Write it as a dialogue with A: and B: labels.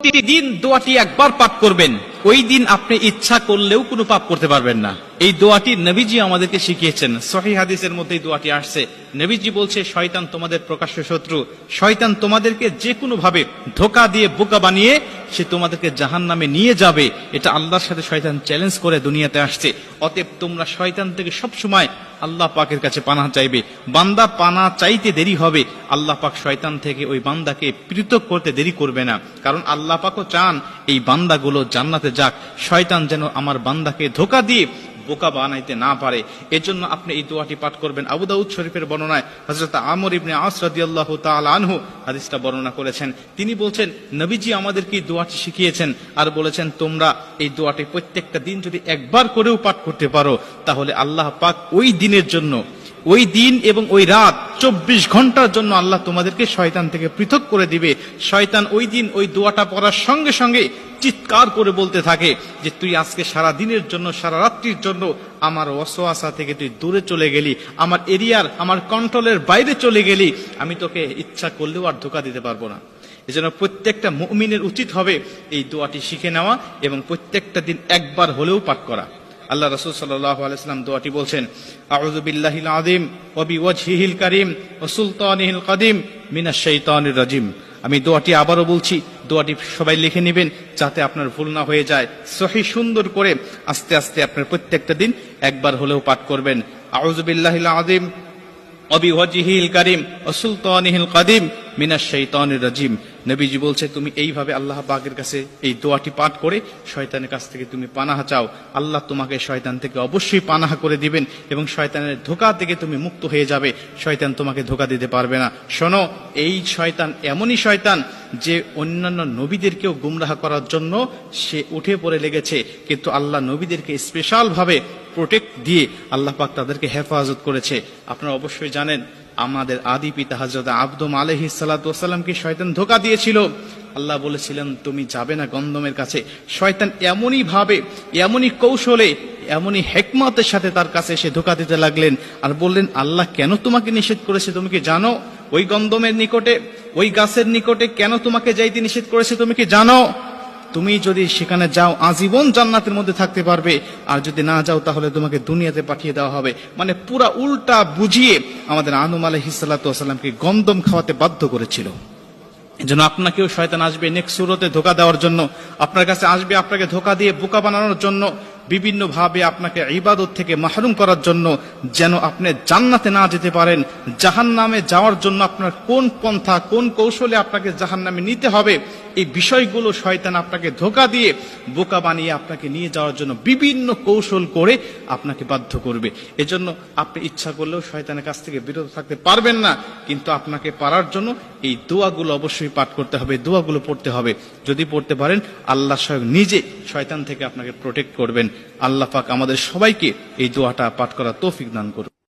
A: প্রতিদিন দোয়াটি একবার পাঠ করবেন, ওই দিন আপনি ইচ্ছা করলেও কোনো পাপ করতে পারবেন না। এই দোয়াটি নবীজি আমাদেরকে শিখিয়েছেন। সহিহ হাদিসের মধ্যে এই দোয়াটি আসছে। নবীজি বলছে, শয়তান তোমাদের প্রকাশ্য শত্রু, শয়তান তোমাদেরকে যে কোনো ভাবে ধোঁকা দিয়ে বোকা বানিয়ে সে তোমাদেরকে জাহান্নামে নিয়ে যাবে। এটা আল্লাহর সাথে শয়তান চ্যালেঞ্জ করে দুনিয়াতে আসছে। অতএব তোমরা শয়তান থেকে সবসময় আল্লাহ পাকের কাছে পানাহ চাইবে। বান্দা পানাহ চাইতে দেরি হবে, আল্লাহ পাক শয়তান থেকে ওই বান্দাকে পৃথক করতে দেরি করবে না। কারণ আল্লাহ পাকও চান এই বান্দাগুলো জান্নাতে যাক, শয়তান যেন আমার বান্দাকে ধোঁকা দিয়ে বোকা বানাইতে না পারে। এজন্য আপনি এই দোয়াটি পাঠ করবেন। আবু দাউদ শরীফের বর্ণনায় হযরত আমর ইবনে আস রাদিয়াল্লাহু তাআলা আনহু হাদিসটা বর্ণনা করেছেন। তিনি বলছেন, নবীজি আমাদেরকে এই দোয়াটি শিখিয়েছেন আর বলেছেন, তোমরা এই দোয়াটি প্রত্যেকটা দিন যদি একবার করেও পাঠ করতে পারো, তাহলে আল্লাহ পাক ওই দিনের জন্য, ওই দিন এবং ওই রাত 24 ঘন্টার জন্য আল্লাহ তোমাদেরকে শয়তান থেকে পৃথক করে দিবে। শয়তান ওই দিন ওই দোয়াটা পড়ার সঙ্গে সঙ্গে চিৎকার করে বলতে থাকে যে, তুই আজকে সারা দিনের জন্য, সারা রাত্রির জন্য আমার ওয়াসওয়াসা থেকে তুই দূরে চলে গেলি, আমার এরিয়ার, আমার কন্ট্রোলের বাইরে চলে গেলি, আমি তোকে ইচ্ছা করলেও আর ধোঁকা দিতে পারবো না। এজন্য প্রত্যেকটা মুমিনের উচিত হবে এই দোয়াটি শিখে নেওয়া এবং প্রত্যেকটা দিন একবার হলেও পাঠ করা। আল্লাহ রাসূল সাল্লাল্লাহু আলাইহি ওয়াসাল্লাম দোয়াটি বলছেন, আউযু বিল্লাহিল আযীম ওয়া বিওয়াজহিল কারীম ওয়া সুলতানিহিল কাদিম মিনাশ শাইতানির রাজিম। আমি দোয়াটি আবারও বলছি, দোয়াটি সবাই লিখে নেবেন যাতে আপনার ভুল না হয়ে যায়। সহি সুন্দর করে আস্তে আস্তে আপনার প্রত্যেকটা দিন একবার হলেও পাঠ করবেন। আউযু বিল্লাহিল আযীম ওয়া বিওয়াজহিল কারীম ওয়া সুলতানিহিল কাদিম মিনাশ শাইতানির রাজিম। নবীজি বলছে, তুমি এইভাবে আল্লাহ পাকের কাছে এই দোয়াটি পাঠ করে শয়তানের কাছ থেকে তুমি পানাহ চাও, আল্লাহ তোমাকে শয়তান থেকে অবশ্যই পানাহ করে দিবেন এবং শয়তানের ধোঁকা থেকে তুমি মুক্ত হয়ে যাবে। শয়তান তোমাকে ধোঁকা দিতে পারবে না। শোনো, এই শয়তান এমনই শয়তান যে অন্যান্য নবীদেরকেও গুমরাহ করার জন্য সে উঠে পড়ে লেগেছে, কিন্তু আল্লাহ নবীদেরকে স্পেশাল ভাবে প্রোটেক্ট দিয়ে আল্লাহ পাক তাদেরকে হেফাজত করেছে। আপনারা অবশ্যই জানেন, আমাদের আদি পিতা হযরত আদম আলাইহিস সালাতু ওয়াস সালামকে শয়তান ধোঁকা দিয়েছিল। আল্লাহ বলেছিলেন, তুমি যাবে না গন্ধমের কাছে। শয়তান এমনই ভাবে, এমনই কৌশলে, এমনই হিকমতের সাথে তার কাছে এসে ধোঁকা দিতে লাগলেন আর বললেন, আল্লাহ কেন তোমাকে নিষেধ করেছে তুমি কি জানো? ওই গন্ধমের নিকটে, ওই গাছের নিকটে কেন তোমাকে যাইতে নিষেধ করেছে তুমি কি জানো? তুমি যদি সেখানে যাও আজীবন জান্নাতের মধ্যে থাকতে পারবে, আর যদি না যাও তাহলে তোমাকে দুনিয়াতে পাঠিয়ে দেওয়া হবে। মানে পুরা উল্টা বুঝিয়ে আমাদের আদম আলাইহিস সালাতু ওয়াস সালামকে গন্ধম খাওয়াতে বাধ্য করেছিল। এজন্য আপনাকেও শয়তান আসবে নেক্সট সুরতে ধোঁকা দেওয়ার জন্য, আপনার কাছে আসবে আপনাকে ধোঁকা দিয়ে বোকা বানানোর জন্য, বিভিন্ন ভাবে আপনাকে ইবাদত থেকে মাহরুম করার জন্য, যেন আপনি জান্নাতে না যেতে পারেন। জাহান্নামে যাওয়ার জন্য আপনার কোন পন্থা, কোন কৌশলে আপনাকে জাহান্নামে নিতে হবে, এই বিষয়গুলো শয়তান আপনাকে ধোঁকা দিয়ে বোকা বানিয়ে আপনাকে নিয়ে যাওয়ার জন্য বিভিন্ন কৌশল করে আপনাকে বাধ্য করবে। এজন্য আপনি ইচ্ছা করলেও শয়তানের কাছ থেকে বিরত থাকতে পারবেন না, কিন্তু আপনাকে পারার জন্য এই দোয়াগুলো অবশ্যই পাঠ করতে হবে, দোয়াগুলো পড়তে হবে। যদি পড়তে পারেন, আল্লাহ স্বয়ং নিজে শয়তান থেকে আপনাকে প্রোটেক্ট করবেন। আল্লাহ পাক আমাদের সবাইকে এই দোয়াটা পাঠ করার তৌফিক দান করুন।